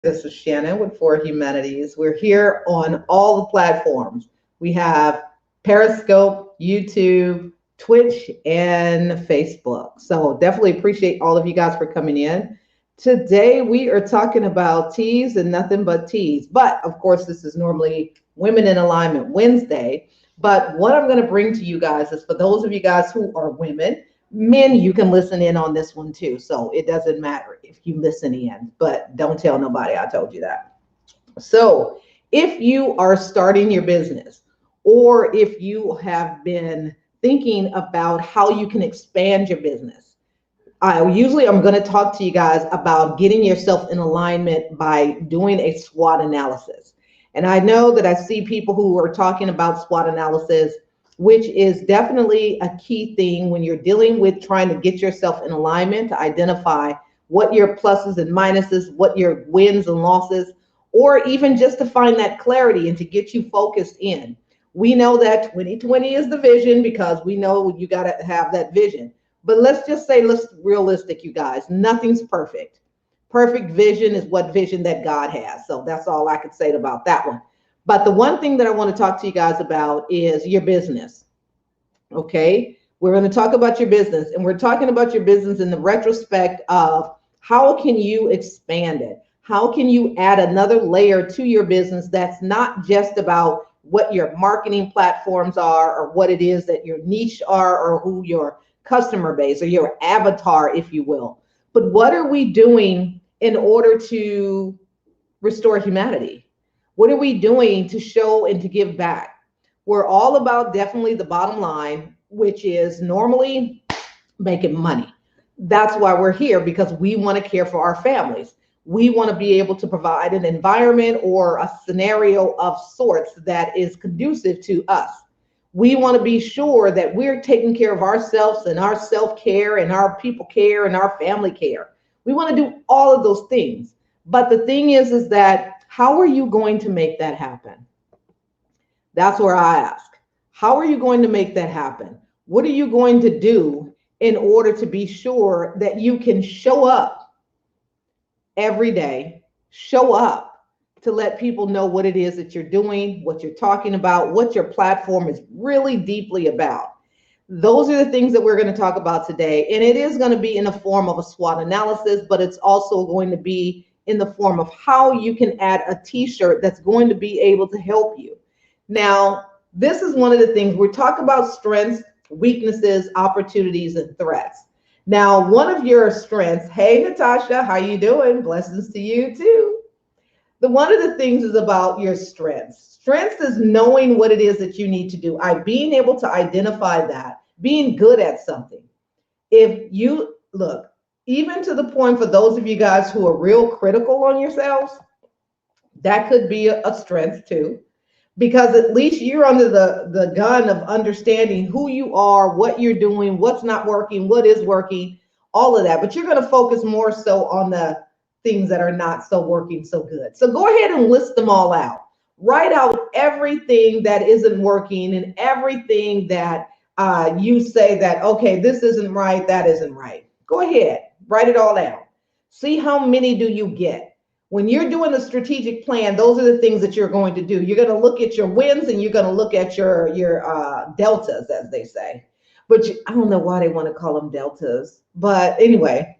This is Shannon with For Humanities. We're here on all the platforms. We have Periscope, YouTube, Twitch, and Facebook. So definitely appreciate all of you guys for coming in. Today we are talking about teas and nothing but teas. But of course, this is normally Women in Alignment Wednesday. But what I'm going to bring to you guys is for those of you guys who are women, men, you can listen in on this one too. So it doesn't matter if you listen in, but don't tell nobody I told you that. So if you are starting your business, or if you have been thinking about how you can expand your business, I'm going to talk to you guys about getting yourself in alignment by doing a SWOT analysis. And I know that I see people who are talking about SWOT analysis, which is definitely a key thing when you're dealing with trying to get yourself in alignment to identify what your pluses and minuses, what your wins and losses, or even just to find that clarity and to get you focused in. We know that 2020 is the vision because we know you got to have that vision. But let's just say, let's realistic, you guys. Nothing's perfect. Perfect vision is what vision that God has. So that's all I could say about that one. But the one thing that I want to talk to you guys about is your business. Okay. We're going to talk about your business, and we're talking about your business in the retrospect of how can you expand it? How can you add another layer to your business that's not just about what your marketing platforms are or what it is that your niche are or who your customer base or your avatar, if you will. But what are we doing in order to restore humanity? What are we doing to show and to give back? We're all about definitely the bottom line, which is normally making money. That's why we're here, because we want to care for our families. We want to be able to provide an environment or a scenario of sorts that is conducive to us. We want to be sure that we're taking care of ourselves and our self-care and our people care and our family care. We want to do all of those things. But the thing is that how are you going to make that happen? That's where I ask. How are you going to make that happen? What are you going to do in order to be sure that you can show up every day, show up to let people know what it is that you're doing, what you're talking about, what your platform is really deeply about? Those are the things that we're going to talk about today. And it is going to be in the form of a SWOT analysis, but it's also going to be in the form of how you can add a t-shirt that's going to be able to help you. Now, this is one of the things we talk about: strengths, weaknesses, opportunities, and threats. Now, one of your strengths, hey, Natasha, how you doing? Blessings to you too. One of the things is about your strengths. Strengths is knowing what it is that you need to do. Being able to identify that, being good at something. If you look, even to the point for those of you guys who are real critical on yourselves, that could be a strength too, because at least you're under the gun of understanding who you are, what you're doing, what's not working, what is working, all of that. But you're going to focus more so on the things that are not so working so good. So go ahead and list them all out. Write out everything that isn't working and everything that you say that, okay, this isn't right, that isn't right. Go ahead, write it all out. See how many do you get. When you're doing a strategic plan, those are the things that you're going to do. You're going to look at your wins and you're going to look at your deltas, as they say. But I don't know why they want to call them deltas. But anyway,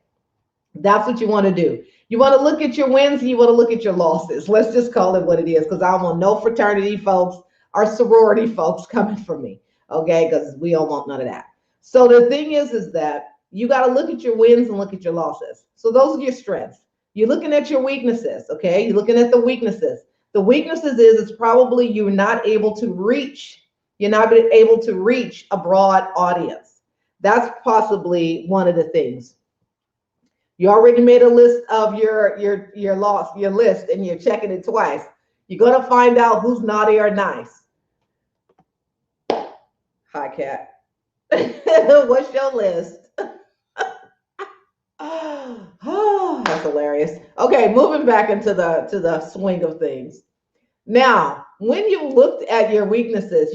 that's what you want to do. You want to look at your wins and you want to look at your losses. Let's just call it what it is, because I don't want no fraternity folks or sorority folks coming for me, okay? Because we don't want none of that. So the thing is that you got to look at your wins and look at your losses. So those are your strengths. You're looking at your weaknesses, okay? You're looking at the weaknesses. The weaknesses is it's probably you're not able to reach. You're not able to reach a broad audience. That's possibly one of the things. You already made a list of your list, and you're checking it twice. You're gonna find out who's naughty or nice. Hi, Cat. What's your list? Oh, that's hilarious. Okay, moving back into the swing of things. Now, when you looked at your weaknesses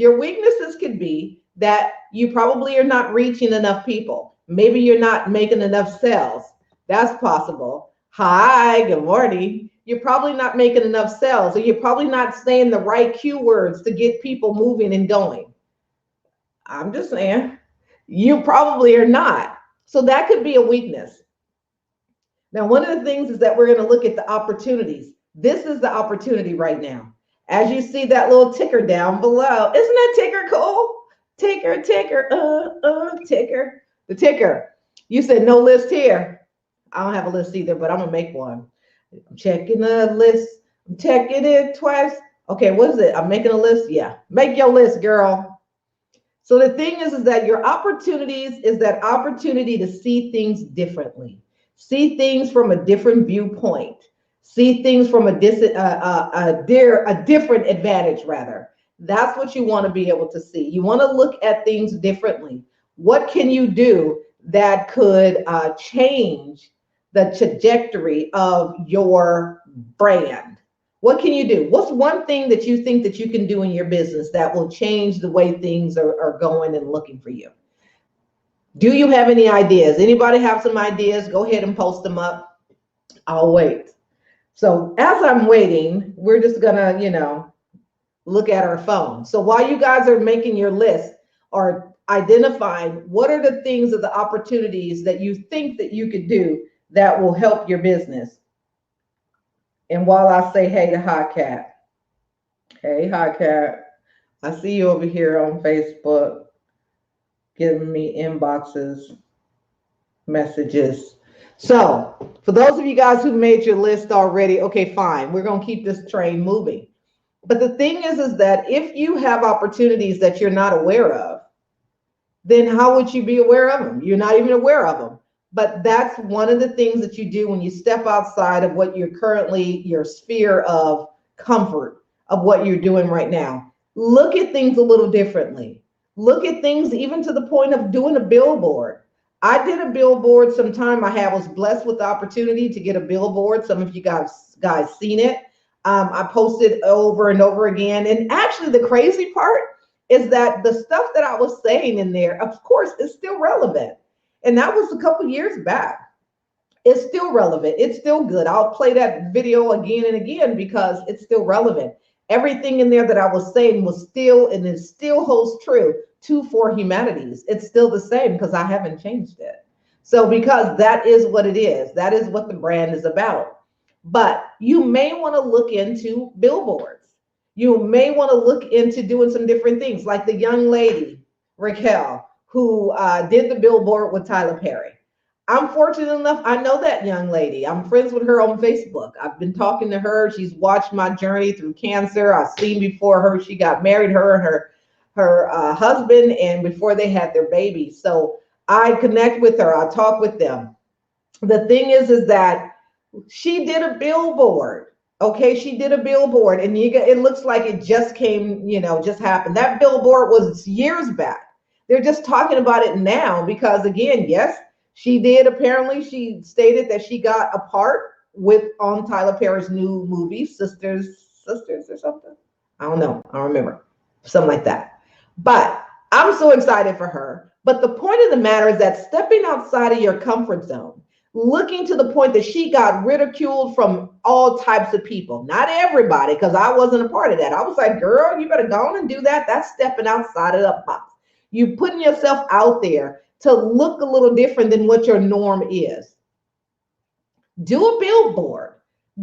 could be that you probably are not reaching enough people. Maybe you're not making enough sales. That's possible. Hi, good morning. you're probably not making enough sales, or you're probably not saying the right keywords to get people moving and going. I'm just saying, you probably are not. So that could be a weakness. Now, one of the things is that we're going to look at the opportunities. This is the opportunity right now. As you see that little ticker down below, isn't that ticker cool? Ticker, ticker, ticker. The ticker. You said no list here. I don't have a list either, but I'm gonna make one. I'm checking the list. I'm checking it twice. Okay, what is it? I'm making a list. Yeah, make your list, girl. So the thing is that your opportunities is that opportunity to see things differently, see things from a different viewpoint, see things from a different advantage rather. That's what you want to be able to see. You want to look at things differently. What can you do that could change the trajectory of your brand? What can you do? What's one thing that you think that you can do in your business that will change the way things are going and looking for you? Do you have any ideas? Anybody have some ideas? Go ahead and post them up. I'll wait. So as I'm waiting, we're just gonna, look at our phone. So while you guys are making your list or identifying what are the things of the opportunities that you think that you could do that will help your business. And while I say hey to Hot Cat, hey Hot Cat, I see you over here on Facebook giving me inboxes, messages. So for those of you guys who made your list already, okay, fine. We're going to keep this train moving. But the thing is that if you have opportunities that you're not aware of, then how would you be aware of them? You're not even aware of them. But that's one of the things that you do when you step outside of what you're currently, your sphere of comfort of what you're doing right now. Look at things a little differently. Look at things even to the point of doing a billboard. I did a billboard sometime. I was blessed with the opportunity to get a billboard. Some of you guys seen it. I posted over and over again. And actually the crazy part is that the stuff that I was saying in there, of course, is still relevant. And that was a couple years back. It's still relevant. It's still good. I'll play that video again and again because it's still relevant. Everything in there that I was saying was still, and it still holds true to For Humanities. It's still the same because I haven't changed it. So because that is what it is. That is what the brand is about. But you may want to look into billboards. You may want to look into doing some different things, like the young lady, Raquel, who did the billboard with Tyler Perry. I'm fortunate enough, I know that young lady. I'm friends with her on Facebook. I've been talking to her. She's watched my journey through cancer. I've seen before her, she got married, her and her husband, and before they had their baby. So I connect with her. I talk with them. The thing is that she did a billboard. Okay, she did a billboard, and it looks like it just came, just happened. That billboard was years back. They're just talking about it now because, again, yes, she did. Apparently, she stated that she got a part on Tyler Perry's new movie, Sisters or something. I don't know. I don't remember. Something like that. But I'm so excited for her. But the point of the matter is that stepping outside of your comfort zone, looking to the point that she got ridiculed from all types of people. Not everybody, because I wasn't a part of that. I was like, girl, you better go on and do that. That's stepping outside of the box. You putting yourself out there to look a little different than what your norm is. Do a billboard.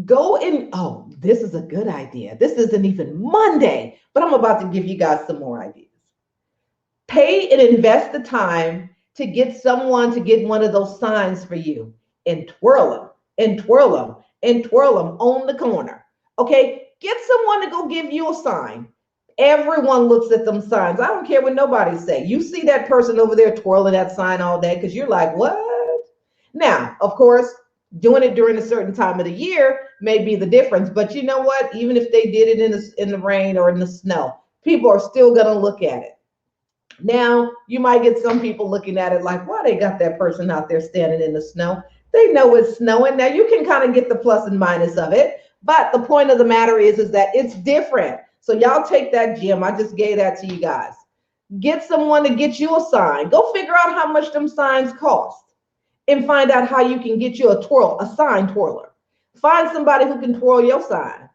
Go in. Oh, this is a good idea. This isn't even Monday, but I'm about to give you guys some more ideas. Pay and invest the time to get someone to get one of those signs for you and twirl them and twirl them and twirl them on the corner. Okay, get someone to go give you a sign. Everyone looks at them signs. I don't care what nobody say. You see that person over there twirling that sign all day because you're like, what? Now, of course, doing it during a certain time of the year may be the difference. But you know what? Even if they did it in the rain or in the snow, people are still going to look at it. Now, you might get some people looking at it like, why they got that person out there standing in the snow? They know it's snowing. Now, you can kind of get the plus and minus of it. But the point of the matter is that it's different. So y'all take that gem. I just gave that to you guys. Get someone to get you a sign. Go figure out how much them signs cost and find out how you can get you a sign twirler. Find somebody who can twirl your sign.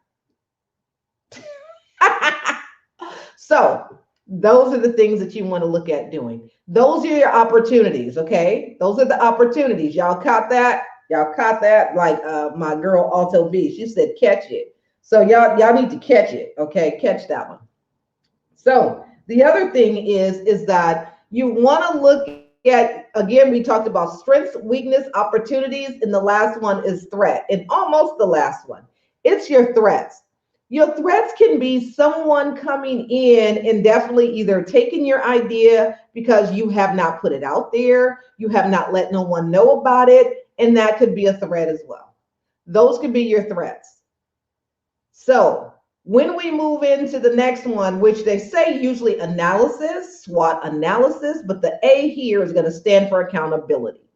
So those are the things that you want to look at doing. Those are your opportunities, okay? Those are the opportunities. Y'all caught that? Y'all caught that? Like my girl Alto B, she said catch it. So y'all need to catch it, okay? Catch that one. So the other thing is that you want to look at, again, we talked about strengths, weakness, opportunities, and the last one is threat, and almost the last one. It's your threats. Your threats can be someone coming in and definitely either taking your idea because you have not put it out there, you have not let no one know about it, and that could be a threat as well. Those could be your threats. So when we move into the next one, which they say usually analysis, SWOT analysis, but the A here is going to stand for accountability.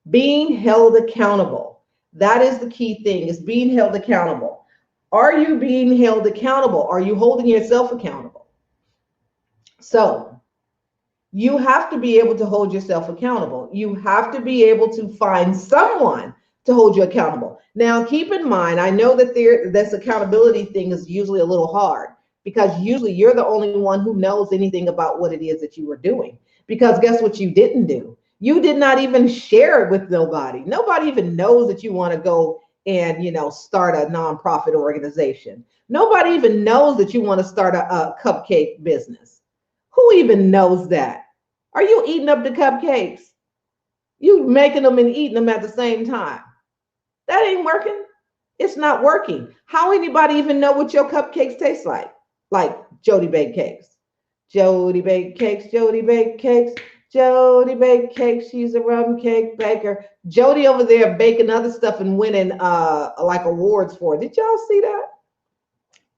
Being held accountable. That is the key thing, is being held accountable. Are you being held accountable? Are you holding yourself accountable? So you have to be able to hold yourself accountable. You have to be able to find someone to hold you accountable. Now, keep in mind, I know that this accountability thing is usually a little hard because usually you're the only one who knows anything about what it is that you were doing. Because guess what you didn't do? You did not even share it with nobody. Nobody even knows that you want to go and start a nonprofit organization. Nobody even knows that you want to start a cupcake business. Who even knows that? Are you eating up the cupcakes? You making them and eating them at the same time. That ain't working. It's not working. How anybody even know what your cupcakes taste like? Like Jody Baked Cakes. Jody Baked Cakes, Jody Baked Cakes, Jody Baked Cakes. She's a rum cake baker. Jody over there baking other stuff and winning like awards for it. Did y'all see that?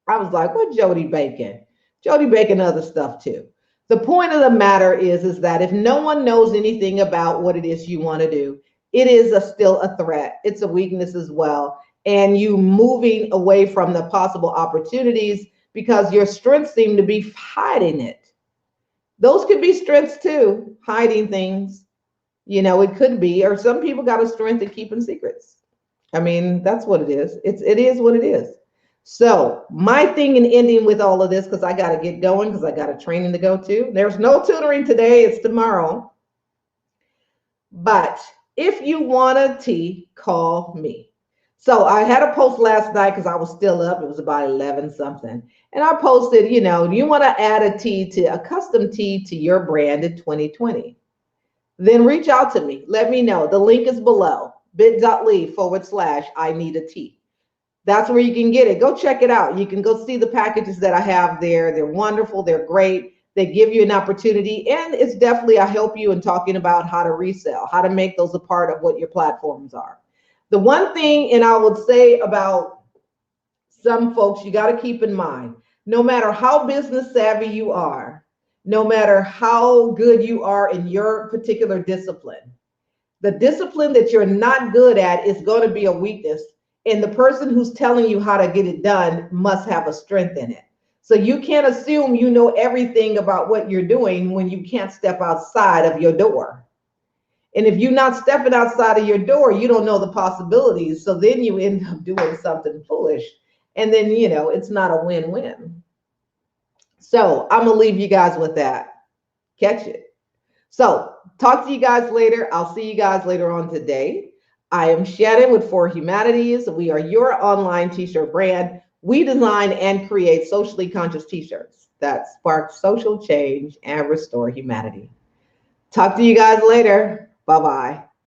I was like, what Jody baking? Jody baking other stuff too. The point of the matter is that if no one knows anything about what it is you want to do, it is still a threat. It's a weakness as well. And you moving away from the possible opportunities because your strengths seem to be hiding it. Those could be strengths too, hiding things. It could be, or some people got a strength in keeping secrets. I mean, that's what it is. It is what it is. So my thing in ending with all of this, because I got to get going, because I got a training to go to. There's no tutoring today. It's tomorrow. But if you want a tea, call me. So I had a post last night because I was still up. It was about 11 something. And I posted, do you want to add a custom tea to your brand in 2020? Then reach out to me. Let me know. The link is below, bit.ly/I need a tea. That's where you can get it. Go check it out. You can go see the packages that I have there. They're wonderful. They're great. They give you an opportunity. And it's definitely, I help you in talking about how to resell, how to make those a part of what your platforms are. The one thing, and I would say about some folks, you got to keep in mind, no matter how business savvy you are, no matter how good you are in your particular discipline, the discipline that you're not good at is going to be a weakness. And the person who's telling you how to get it done must have a strength in it. So you can't assume you know everything about what you're doing when you can't step outside of your door. And if you're not stepping outside of your door, you don't know the possibilities. So then you end up doing something foolish. And then, it's not a win-win. So I'm going to leave you guys with that. Catch it. So talk to you guys later. I'll see you guys later on today. I am Shannon with For Humanities. We are your online t-shirt brand. We design and create socially conscious t-shirts that spark social change and restore humanity. Talk to you guys later. Bye-bye.